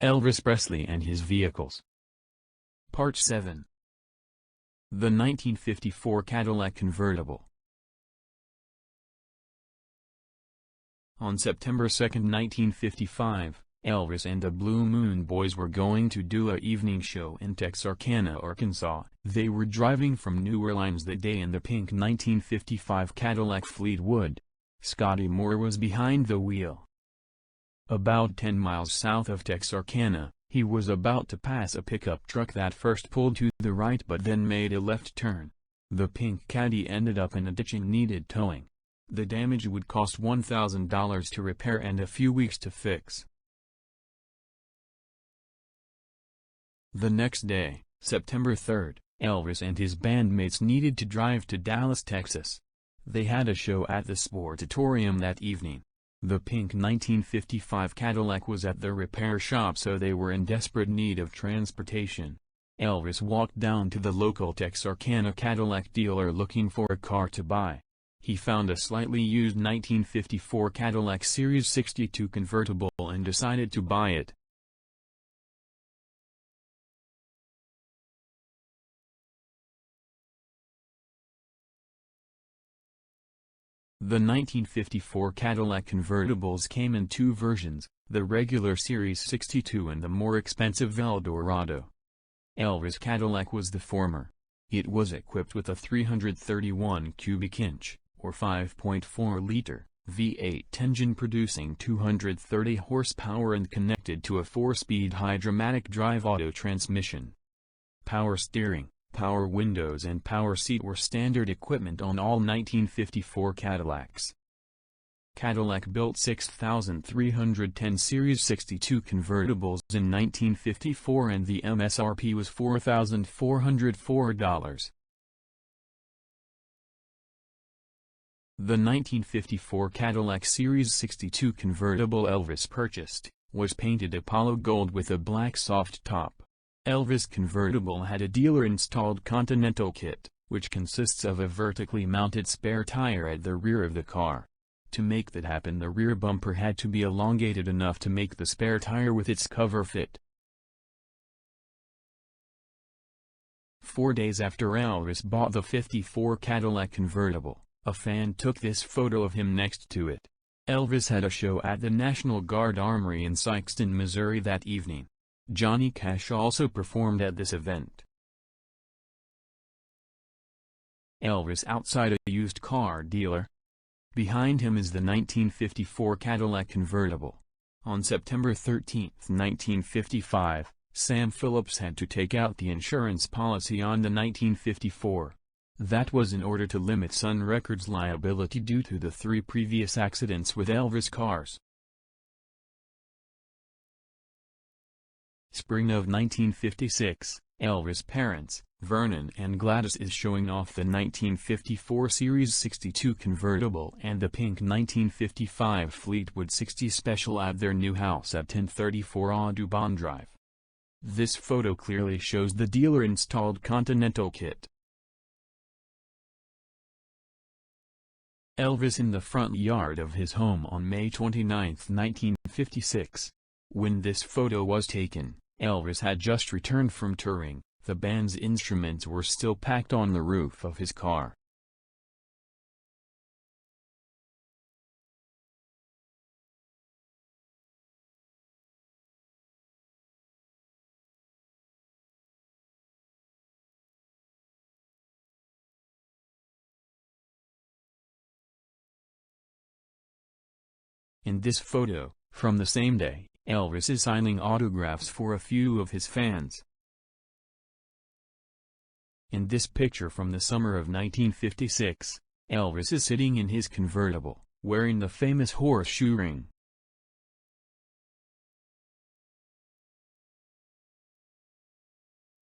Elvis Presley and his vehicles. Part 7. The 1954 Cadillac convertible. On September 2, 1955, Elvis and the Blue Moon Boys were going to do a evening show in Texarkana, Arkansas. They were driving from New Orleans that day in the pink 1955 Cadillac Fleetwood. Scotty Moore was behind the wheel. About 10 miles south of Texarkana, he was about to pass a pickup truck that first pulled to the right but then made a left turn. The pink Caddy ended up in a ditch and needed towing. The damage would cost $1,000 to repair and a few weeks to fix. The next day, September 3, Elvis and his bandmates needed to drive to Dallas, Texas. They had a show at the Sportatorium that evening. The pink 1955 Cadillac was at the repair shop, so they were in desperate need of transportation. Elvis walked down to the local Texarkana Cadillac dealer looking for a car to buy. He found a slightly used 1954 Cadillac Series 62 convertible and decided to buy it. The 1954 Cadillac convertibles came in two versions, the regular Series 62 and the more expensive Eldorado. Elvis' Cadillac was the former. It was equipped with a 331 cubic inch, or 5.4-liter, V8 engine producing 230 horsepower and connected to a 4-speed hydromatic drive auto transmission. Power steering, power windows and power seat were standard equipment on all 1954 Cadillacs. Cadillac built 6,310 Series 62 convertibles in 1954 and the MSRP was $4,404. The 1954 Cadillac Series 62 convertible Elvis purchased was painted Apollo gold with a black soft top. Elvis' convertible had a dealer-installed Continental kit, which consists of a vertically mounted spare tire at the rear of the car. To make that happen, the rear bumper had to be elongated enough to make the spare tire with its cover fit. 4 days after Elvis bought the '54 Cadillac convertible, a fan took this photo of him next to it. Elvis had a show at the National Guard Armory in Sikeston, Missouri that evening. Johnny Cash also performed at this event. Elvis outside a used car dealer. Behind him is the 1954 Cadillac convertible. On September 13, 1955, Sam Phillips had to take out the insurance policy on the 1954. That was in order to limit Sun Records' liability due to the 3 previous accidents with Elvis Cars. Spring of 1956, Elvis' parents, Vernon and Gladys, is showing off the 1954 Series 62 convertible and the pink 1955 Fleetwood 60 Special at their new house at 1034 Audubon Drive. This photo clearly shows the dealer-installed Continental kit. Elvis in the front yard of his home on May 29, 1956. When this photo was taken, Elvis had just returned from touring. The band's instruments were still packed on the roof of his car. In this photo, from the same day, Elvis is signing autographs for a few of his fans. In this picture from the summer of 1956, Elvis is sitting in his convertible, wearing the famous horseshoe ring.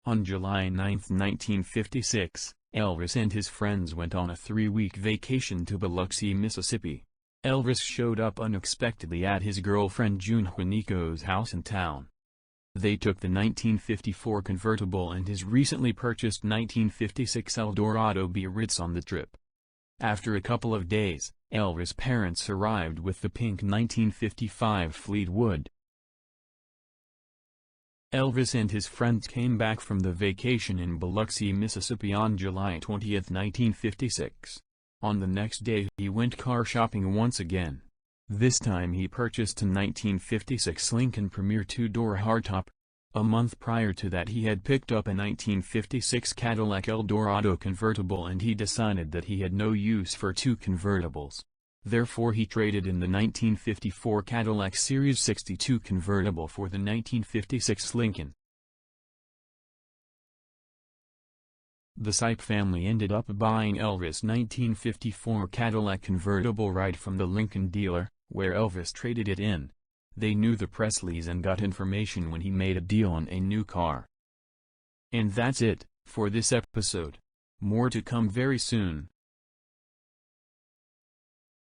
On July 9, 1956, Elvis and his friends went on a 3-week vacation to Biloxi, Mississippi. Elvis showed up unexpectedly at his girlfriend June Juanico's house in town. They took the 1954 convertible and his recently purchased 1956 Eldorado Biarritz on the trip. After a couple of days, Elvis' parents arrived with the pink 1955 Fleetwood. Elvis and his friends came back from the vacation in Biloxi, Mississippi on July 20, 1956. On the next day he went car shopping once again. This time he purchased a 1956 Lincoln Premier two-door hardtop. A month prior to that he had picked up a 1956 Cadillac Eldorado convertible, and he decided that he had no use for two convertibles. Therefore he traded in the 1954 Cadillac Series 62 convertible for the 1956 Lincoln. The Sipe family ended up buying Elvis' 1954 Cadillac convertible right from the Lincoln dealer, where Elvis traded it in. They knew the Presleys and got information when he made a deal on a new car. And that's it for this episode. More to come very soon.